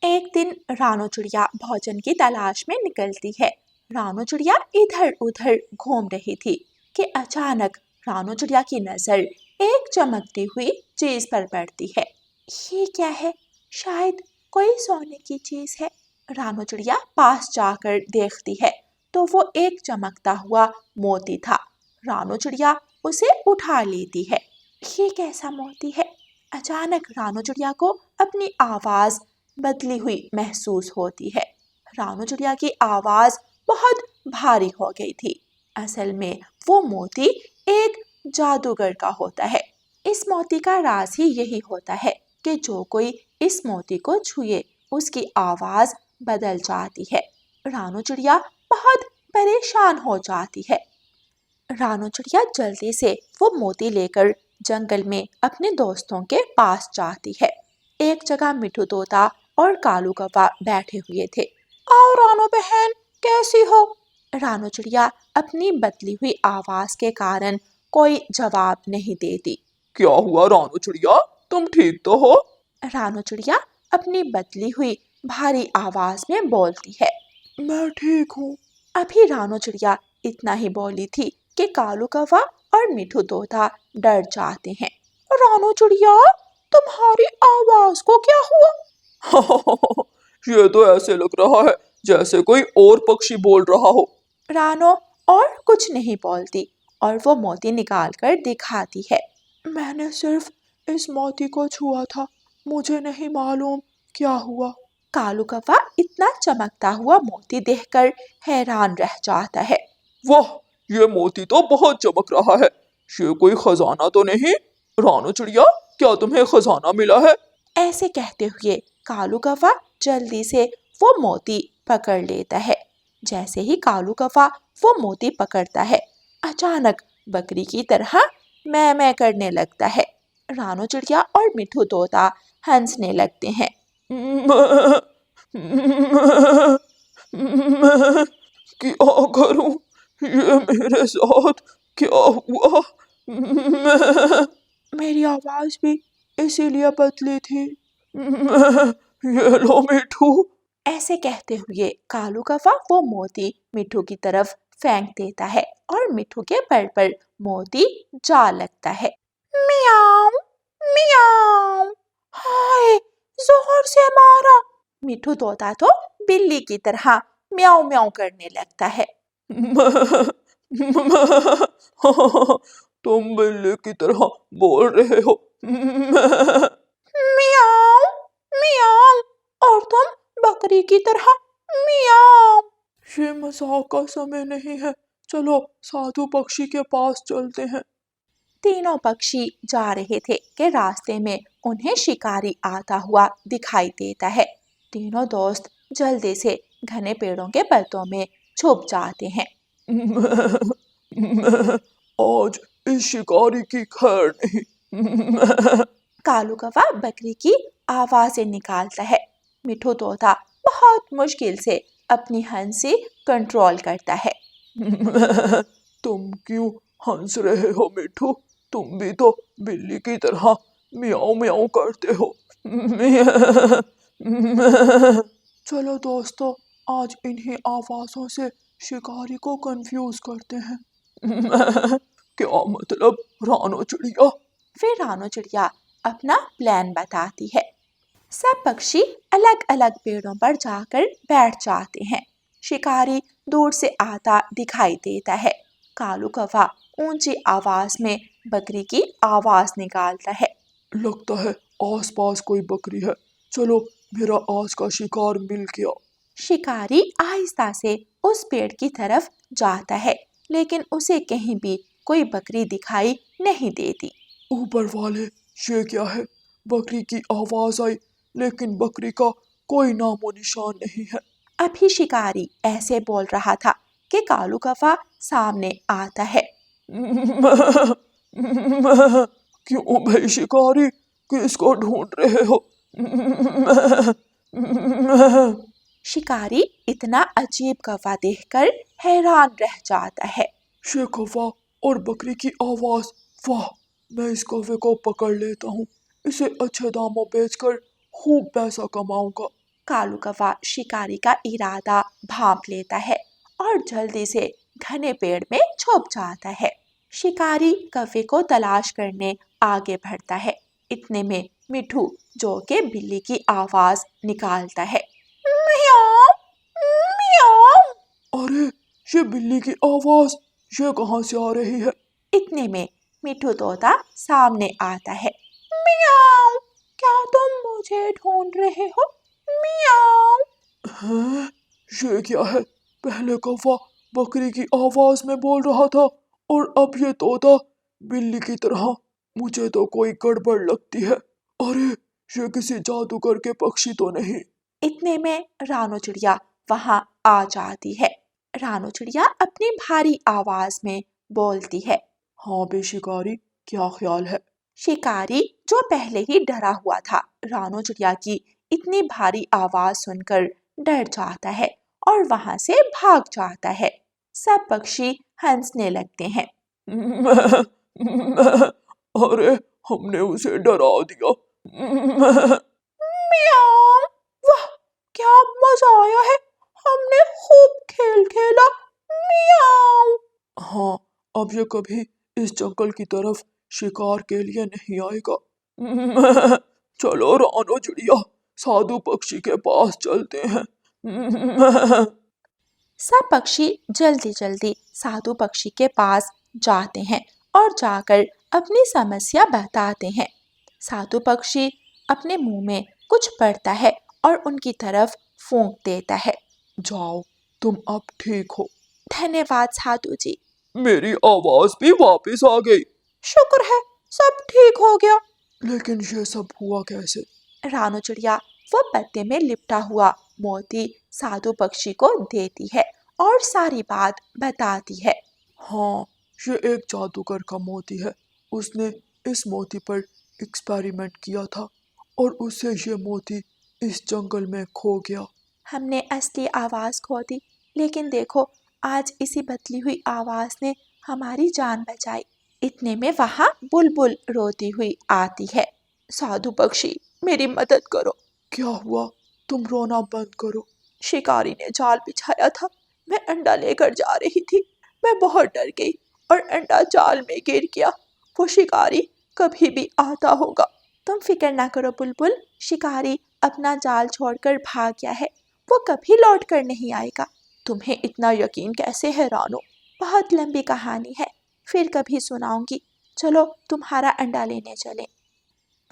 एक दिन रानो चिड़िया भोजन की तलाश में निकलती है। रानो चिड़िया इधर उधर घूम रही थी कि अचानक रानो चिड़िया की नजर एक चमकती हुई चीज पर पड़ती है। ये क्या है? शायद कोई सोने की चीज है। रानो चिड़िया पास जाकर देखती है तो वो एक चमकता हुआ मोती था। रानो चिड़िया उसे उठा लेती है। ये कैसा मोती है? अचानक रानो चिड़िया को अपनी आवाज बदली हुई महसूस होती है। रानो चिड़िया की आवाज बहुत भारी हो गई थी। असल में वो मोती एक जादूगर का होता है। इस मोती का राज ही यही होता है कि जो कोई इस मोती को छुए उसकी आवाज बदल जाती है। रानो चिड़िया बहुत परेशान हो जाती है। रानो चिड़िया जल्दी से वो मोती लेकर जंगल में अपने दोस्तों के पास जाती है। एक जगह मिठू तोता और कालू कौवा बैठे हुए थे। आओ रानो बहन, कैसी हो? रानो चिड़िया अपनी बदली हुई आवाज के कारण कोई जवाब नहीं देती। क्या हुआ रानो चिड़िया, तुम ठीक तो हो? रानो चिड़िया अपनी बदली हुई भारी आवाज में बोलती है। मैं ठीक हूँ। अभी रानो चिड़िया इतना ही बोली थी कि कालू कौवा और मिठू तोता डर जाते हैं। रानो चिड़िया, तुम्हारी आवाज को क्या हुआ? ये तो ऐसे लग रहा है जैसे कोई और पक्षी बोल रहा हो। रानो और कुछ नहीं बोलती और वो मोती निकाल कर दिखाती है। मैंने सिर्फ इस मोती को छुआ था, मुझे नहीं मालूम क्या हुआ। कालू कौवा इतना चमकता हुआ मोती देखकर हैरान रह जाता है। वाह, ये मोती तो बहुत चमक रहा है। ये कोई खजाना तो नहीं? रानो चिड़िया, क्या तुम्हें खजाना मिला है? ऐसे कहते हुए कालू कौवा जल्दी से वो मोती पकड़ लेता है। जैसे ही कालू कौवा वो मोती पकड़ता है, अचानक बकरी की तरह मैं करने लगता है। रानो चिड़िया और मिठू तोता हंसने लगते हैं। क्या करूं? ये मेरे साथ क्या हुआ? मेरी आवाज भी इसीलिए बदली थी। ये लो मिठू। ऐसे कहते हुए कालू कौवा वो मोती मिठू की तरफ फेंक देता है और मिठू के पर मोती जा लगता है। मियाऊ मियाऊ, हाय, जोर से मारा। मिठू तोता तो बिल्ली की तरह म्याऊ म्याऊ करने लगता है। तुम बिल्ली की तरह बोल रहे हो। मियाऊ मियाऊ, और तुम बकरी की तरह मियाऊ। ये मजाक का समय नहीं है, चलो साधु पक्षी के पास चलते हैं। तीनों पक्षी जा रहे थे कि रास्ते में उन्हें शिकारी आता हुआ दिखाई देता है। तीनों दोस्त जल्दी से घने पेड़ों के पत्तों में छुप जाते हैं। आज इस शिकारी की खैर नहीं। कालू कौवा बकरी की आवाजें निकालता है। मिठू तोता बहुत मुश्किल से अपनी हंसी कंट्रोल करता है। तुम क्यों हंस रहे हो मिठू? तुम भी तो बिल्ली की तरह म्याऊं म्याऊं करते हो। चलो दोस्तों, आज इन्हीं आवाजों से शिकारी को कंफ्यूज करते हैं। क्या मतलब रानो चिड़िया? फिर रानो चिड़िया अपना प्लान बताती है। सब पक्षी अलग अलग पेड़ों पर जाकर बैठ जाते हैं। शिकारी दूर से आता दिखाई देता है। कालू कौवा ऊंची आवाज में बकरी की आवाज निकालता है। लगता है आसपास कोई बकरी है, चलो मेरा आज का शिकार मिल गया। शिकारी आहिस्ता से उस पेड़ की तरफ जाता है, लेकिन उसे कहीं भी कोई बकरी दिखाई नहीं देती। ऊपर वाले, ये क्या है? बकरी की आवाज आई लेकिन बकरी का कोई नामो निशान नहीं है। अभी शिकारी ऐसे बोल रहा था कि कालू कौवा सामने आता है। क्यों भाई शिकारी, किसको ढूंढ रहे हो? शिकारी इतना अजीब कौवा देखकर हैरान रह जाता है। ये कौवा और बकरी की आवाज, वाह! मैं इस कौवे को पकड़ लेता हूँ, इसे अच्छे दामों बेचकर खूब पैसा कमाऊंगा। कालू कौवा शिकारी का इरादा भांप लेता है और जल्दी से घने पेड़ में छुप जाता है। शिकारी कौवे को तलाश करने आगे बढ़ता है। इतने में मिठू जो के बिल्ली की आवाज निकालता है, म्याऊं, म्याऊं। अरे ये बिल्ली की आवाज ये कहाँ से आ रही है? इतने में मिठू तोता सामने आता है। म्याऊं, क्या तुम मुझे ढूंढ रहे हो? म्याऊं। हैं? ये क्या है? पहले कौवा बकरी की आवाज में बोल रहा था और अब ये तोता बिल्ली की तरह। मुझे तो कोई गड़बड़ लगती है। अरे ये किसी जादूगर के पक्षी तो नहीं? इतने में रानो चिड़िया वहां आ जाती है। रानो चिड़िया अपनी भारी आवाज में बोलती है। हाँ बे शिकारी, क्या ख्याल है? शिकारी जो पहले ही डरा हुआ था, रानो चिड़िया की इतनी भारी आवाज सुनकर डर जाता है और वहां से भाग जाता है। सब पक्षी हंसने लगते हैं। अरे हमने उसे डरा दिया। म्याऊं, वाह क्या मजा आया है, हमने खूब खेल खेला। म्याऊं। हाँ, अब ये कभी इस जंगल की तरफ शिकार के लिए नहीं आएगा। चलो रानो चिड़िया, साधु पक्षी के पास चलते हैं। सब पक्षी जल्दी जल्दी साधु पक्षी के पास जाते हैं और जाकर अपनी समस्या बताते हैं। साधु पक्षी अपने मुंह में कुछ पड़ता है और उनकी तरफ फूंक देता है। जाओ, तुम अब ठीक हो। धन्यवाद साधु जी। मेरी आवाज भी वापस आ गई। शुक्र है सब ठीक हो गया। लेकिन ये सब हुआ कैसे? रानो चिड़िया वो पत्ते में लिपटा हुआ मोती साधु पक्षी को देती है और सारी बात बताती है। हाँ, ये एक जादूगर का मोती है। उसने इस मोती पर एक्सपेरिमेंट किया था और उससे ये मोती इस जंगल में खो गया। हमने असली आवाज खो दी, लेकिन देखो आज इसी बदली हुई आवाज ने हमारी जान बचाई। इतने में वहां बुलबुल रोती हुई आती है। साधु पक्षी मेरी मदद करो। क्या हुआ? तुम रोना बंद करो। शिकारी ने जाल बिछाया था, मैं अंडा लेकर जा रही थी। मैं बहुत डर गई और अंडा जाल में गिर गया। वो शिकारी कभी भी आता होगा। तुम फिक्र ना करो बुलबुल, शिकारी अपना जाल छोड़कर भाग गया है, वो कभी लौट कर नहीं आएगा। तुम्हें इतना यकीन कैसे है रानो? बहुत लंबी कहानी है, फिर कभी सुनाऊंगी। चलो तुम्हारा अंडा लेने चले।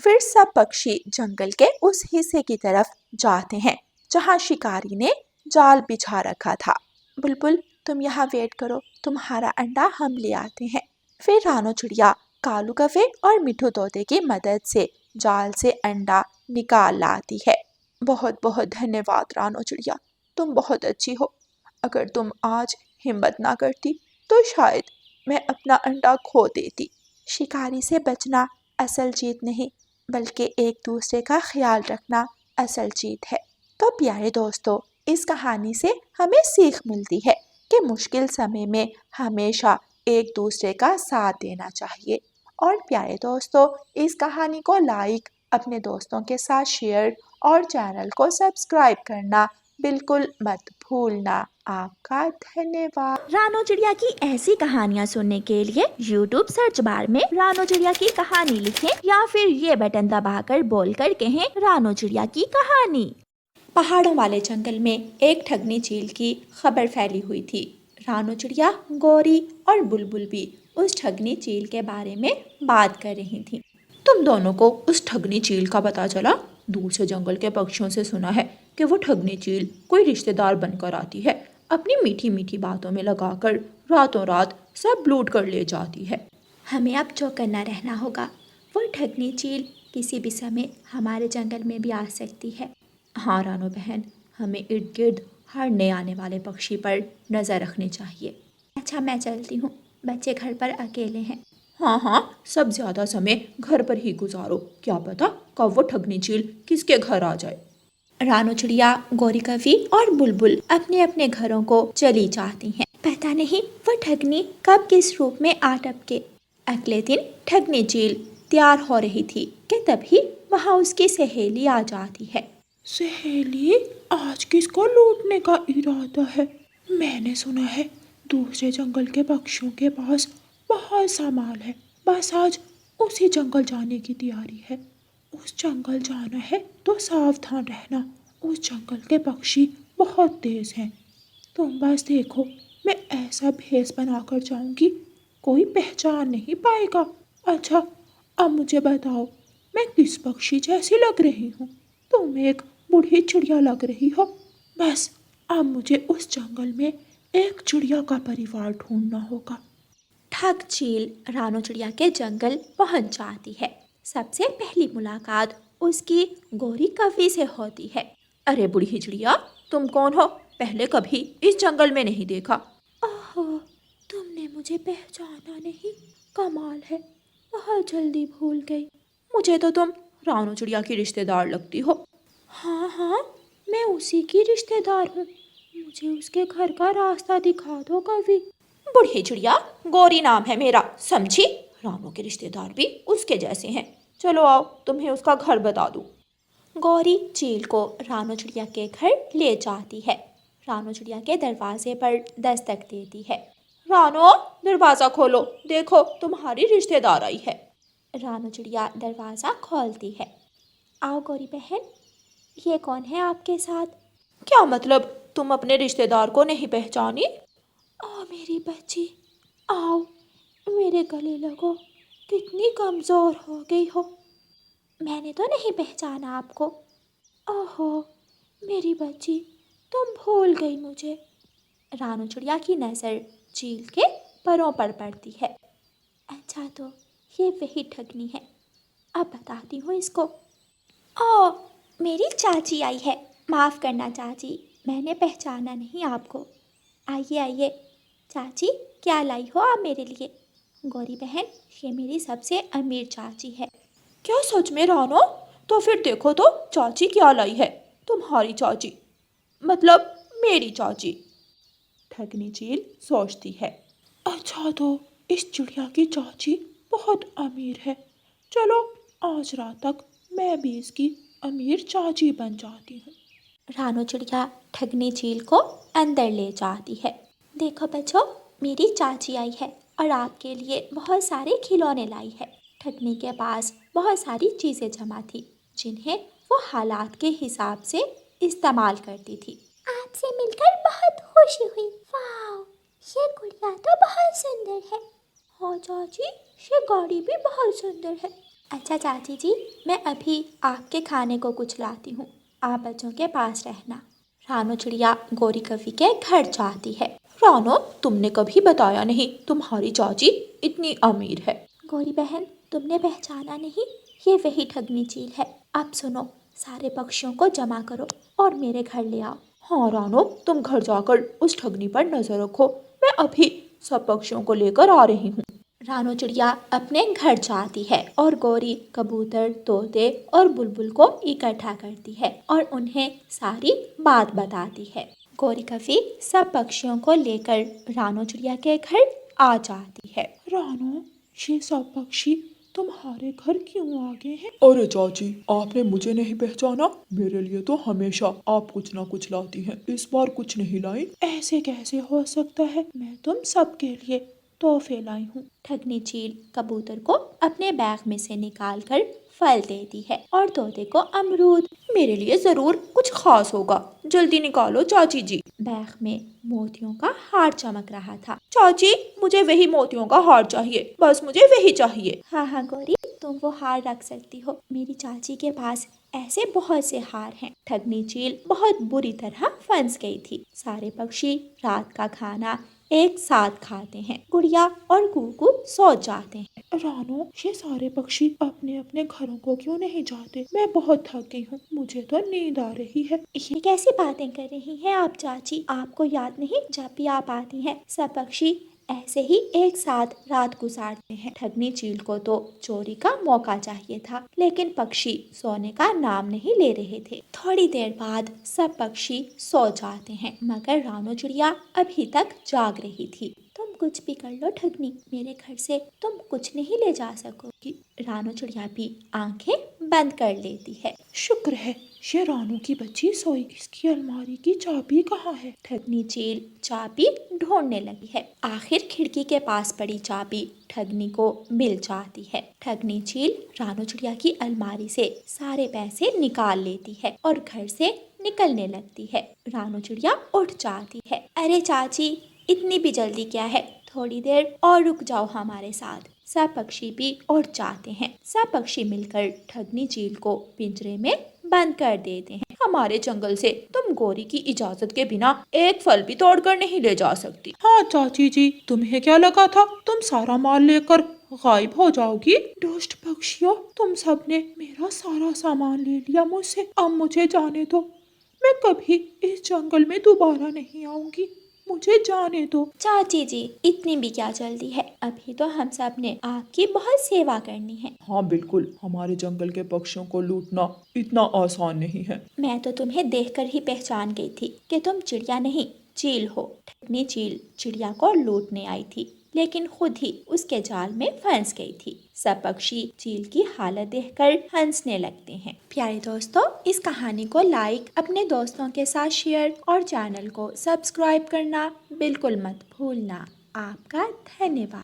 फिर सब पक्षी जंगल के उस हिस्से की तरफ जाते हैं जहां शिकारी ने जाल बिछा रखा था। बुलबुल तुम यहाँ वेट करो, तुम्हारा अंडा हम ले आते हैं। फिर रानो चिड़िया कालू कौवे और मिठू तोते की मदद से जाल से अंडा निकाल लाती है। बहुत बहुत धन्यवाद रानो चिड़िया, तुम बहुत अच्छी हो। अगर तुम आज हिम्मत ना करती तो शायद मैं अपना अंडा खो देती। शिकारी से बचना असल जीत नहीं, बल्कि एक दूसरे का ख्याल रखना असल जीत है। तो प्यारे दोस्तों, इस कहानी से हमें सीख मिलती है कि मुश्किल समय में हमेशा एक दूसरे का साथ देना चाहिए। और प्यारे दोस्तों, इस कहानी को लाइक, अपने दोस्तों के साथ शेयर और चैनल को सब्सक्राइब करना बिल्कुल मत भूलना। आपका धन्यवाद। रानो चिड़िया की ऐसी कहानियाँ सुनने के लिए YouTube सर्च बार में रानो चिड़िया की कहानी लिखें या फिर ये बटन दबाकर बोलकर कहें रानो चिड़िया की कहानी। पहाड़ों वाले जंगल में एक ठगनी चील की खबर फैली हुई थी। रानो चिड़िया, गौरी और बुलबुल भी उस ठगनी चील के बारे में बात कर रही थी। तुम दोनों को उस ठगनी चील का पता चला? दूर से जंगल के पक्षियों से सुना है कि वो ठगनी चील कोई रिश्तेदार बनकर आती है, अपनी मीठी मीठी बातों में लगाकर रातों रात सब लूट कर ले जाती है। हमें अब जो करना रहना होगा, वो ठगनी चील किसी भी समय हमारे जंगल में भी आ सकती है। हाँ रानो बहन, हमें इर्द गिर्द हर नए आने वाले पक्षी पर नज़र रखनी चाहिए। अच्छा मैं चलती हूँ, बच्चे घर पर अकेले हैं। हाँ हाँ, सब ज़्यादा समय घर पर ही गुजारो, क्या पता कब वो ठगनी चील किसके घर आ जाए। रानो चिड़िया, गौरी कवि और बुलबुल अपने अपने घरों को चली जाती हैं। पता नहीं वो ठगनी कब किस रूप में आ टपके। अगले दिन ठगनी चील तैयार हो रही थी कि तभी वहाँ उसकी सहेली आ जाती है। सहेली, आज किसको लूटने का इरादा है? मैंने सुना है दूसरे जंगल के पक्षियों के पास बहुत सा माल है। बस आज उसी जंगल जाने की तैयारी है। उस जंगल जाना है तो सावधान रहना। उस जंगल के पक्षी बहुत तेज हैं। तुम बस देखो, मैं ऐसा भेष बनाकर जाऊंगी, कोई पहचान नहीं पाएगा। अच्छा, अब मुझे बताओ, मैं किस पक्षी जैसी लग रही हूँ? तुम एक बूढ़ी चिड़िया लग रही हो। बस अब मुझे उस जंगल में एक चिड़िया का परिवार ढूंढना होगा। ठग चील रानो चिड़िया के जंगल पहुंच जाती है। सबसे पहली मुलाकात उसकी गोरी कवि से होती है। अरे बूढ़ी चिड़िया, तुम कौन हो? पहले कभी इस जंगल में नहीं देखा। ओहो, तुमने मुझे पहचाना नहीं? कमाल है, बहुत जल्दी भूल गई। मुझे तो तुम रानो चिड़िया की रिश्तेदार लगती हो। हाँ हाँ, मैं उसी की रिश्तेदार हूँ। मुझे उसके घर का रास्ता दिखा दो कभी। बूढ़ी चिड़िया, गौरी नाम है मेरा, समझी? रानो के रिश्तेदार भी उसके जैसे हैं। चलो आओ, तुम्हें उसका घर बता दूँ। गौरी चील को रानो चिड़िया के घर ले जाती है। रानो चिड़िया के दरवाजे पर दस्तक देती है। रानो, दरवाज़ा खोलो, देखो तुम्हारी रिश्तेदार आई है। रानो चिड़िया दरवाज़ा खोलती है। आओ गौरी बहन, ये कौन है आपके साथ? क्या मतलब, तुम अपने रिश्तेदार को नहीं पहचानी? ओ मेरी बच्ची, आओ मेरे गले लगो। कितनी कमज़ोर हो गई हो। मैंने तो नहीं पहचाना आपको। ओहो मेरी बच्ची, तुम भूल गई मुझे। रानो चिड़िया की नज़र चील के परों पर पड़ती है। अच्छा, तो ये वही ठगनी है, अब बताती हूँ इसको। ओ, मेरी चाची आई है। माफ़ करना चाची, मैंने पहचाना नहीं आपको। आइए आइए चाची, क्या लाई हो आप मेरे लिए? गौरी बहन, ये मेरी सबसे अमीर चाची है। क्या सच में रानो? तो फिर देखो तो चाची क्या लाई है। तुम्हारी चाची मतलब मेरी चाची। ठगनी चील सोचती है। अच्छा, तो इस चिड़िया की चाची बहुत अमीर है। चलो, आज रात तक मैं भी इसकी अमीर चाची बन जाती हूँ। रानो चिड़िया ठगनी चील को अंदर ले जाती है। देखो बच्चों, मेरी चाची आई है और आपके लिए बहुत सारे खिलौने लाई है। ठगनी के पास बहुत सारी चीज़ें जमा थी जिन्हें वो हालात के हिसाब से इस्तेमाल करती थी। आपसे मिलकर बहुत खुशी हुई। वाह, ये गुड़िया तो बहुत सुंदर है। हाँ चाची, ये गाड़ी भी बहुत सुंदर है। अच्छा चाची जी, मैं अभी आपके खाने को कुछ लाती हूँ, आप बच्चों के पास रहना। रानो चिड़िया गौरी कवि के घर जाती है। रानो, तुमने कभी बताया नहीं तुम्हारी चाची इतनी अमीर है। गौरी बहन, तुमने पहचाना नहीं, ये वही ठगनी चील है। अब सुनो, सारे पक्षियों को जमा करो और मेरे घर ले आओ। हाँ रानो, तुम घर जाकर उस ठगनी पर नजर रखो, मैं अभी सब पक्षियों को लेकर आ रही हूँ। रानो चिड़िया अपने घर जाती है और गौरी कबूतर, तोते और बुलबुल को इकट्ठा करती है और उन्हें सारी बात बताती है। गौरी कवि सब पक्षियों को लेकर रानो चिड़िया के घर आ जाती है। रानो, ये सब पक्षी तुम्हारे घर क्यों आ गए हैं? अरे चाची, आपने मुझे नहीं पहचाना? मेरे लिए तो हमेशा आप कुछ ना कुछ लाती हैं, इस बार कुछ नहीं लाई? ऐसे कैसे हो सकता है, मैं तुम सबके लिए तोहफे लाई हूँ। ठगनी चील कबूतर को अपने बैग में से निकाल कर फल देती है और तोते को अमरूद। मेरे लिए जरूर कुछ खास होगा, जल्दी निकालो चाची जी। बैग में मोतियों का हार चमक रहा था। चाची, मुझे वही मोतियों का हार चाहिए, बस मुझे वही चाहिए। हाँ हाँ गौरी, तुम वो हार रख सकती हो, मेरी चाची के पास ऐसे बहुत से हार हैं। ठगनी चील बहुत बुरी तरह फंस गई थी। सारे पक्षी रात का खाना एक साथ खाते हैं। गुड़िया और कुकू सो जाते हैं। रानो, ये सारे पक्षी अपने अपने घरों को क्यों नहीं जाते? मैं बहुत थक गई हूँ, मुझे तो नींद आ रही है। ये कैसी बातें कर रही हैं आप चाची? आपको याद नहीं, जब भी आप आती हैं सब पक्षी ऐसे ही एक साथ रात गुजारते हैं। ठगनी चील को तो चोरी का मौका चाहिए था, लेकिन पक्षी सोने का नाम नहीं ले रहे थे। थोड़ी देर बाद सब पक्षी सो जाते हैं, मगर रानो चिड़िया अभी तक जाग रही थी। तुम कुछ भी कर लो ठगनी, मेरे घर से तुम कुछ नहीं ले जा सकोगी। रानो चिड़िया भी आंखें बंद कर लेती है। शुक्र है ये रानू की बच्ची सोई। इसकी अलमारी की चाबी कहाँ है? ठगनी चील चाबी ढूंढने लगी है। आखिर खिड़की के पास पड़ी चाबी ठगनी को मिल जाती है। ठगनी चील रानू चिड़िया की अलमारी से सारे पैसे निकाल लेती है और घर से निकलने लगती है। रानू चिड़िया उठ जाती है। अरे चाची, इतनी भी जल्दी क्या है, थोड़ी देर और रुक जाओ हमारे साथ। सब पक्षी भी उठ जाते हैं। सब पक्षी मिलकर ठगनी चील को पिंजरे में बंद कर देते हैं। हमारे जंगल से तुम गोरी की इजाजत के बिना एक फल भी तोड़कर नहीं ले जा सकती। हाँ चाची जी, तुम्हें क्या लगा था तुम सारा माल लेकर गायब हो जाओगी? दुष्ट पक्षियों, तुम सबने मेरा सारा सामान ले लिया मुझसे। अब मुझे जाने दो, मैं कभी इस जंगल में दोबारा नहीं आऊंगी। मुझे जाने दो। चाची जी, इतनी भी क्या जल्दी है, अभी तो हम सब ने आपकी बहुत सेवा करनी है। हाँ बिल्कुल, हमारे जंगल के पक्षियों को लूटना इतना आसान नहीं है। मैं तो तुम्हें देखकर ही पहचान गई थी कि तुम चिड़िया नहीं चील हो। ठगनी चील चिड़िया को लूटने आई थी, लेकिन खुद ही उसके जाल में फंस गई थी। सब पक्षी चील की हालत देखकर हंसने लगते हैं। प्यारे दोस्तों, इस कहानी को लाइक, अपने दोस्तों के साथ शेयर और चैनल को सब्सक्राइब करना बिल्कुल मत भूलना। आपका धन्यवाद।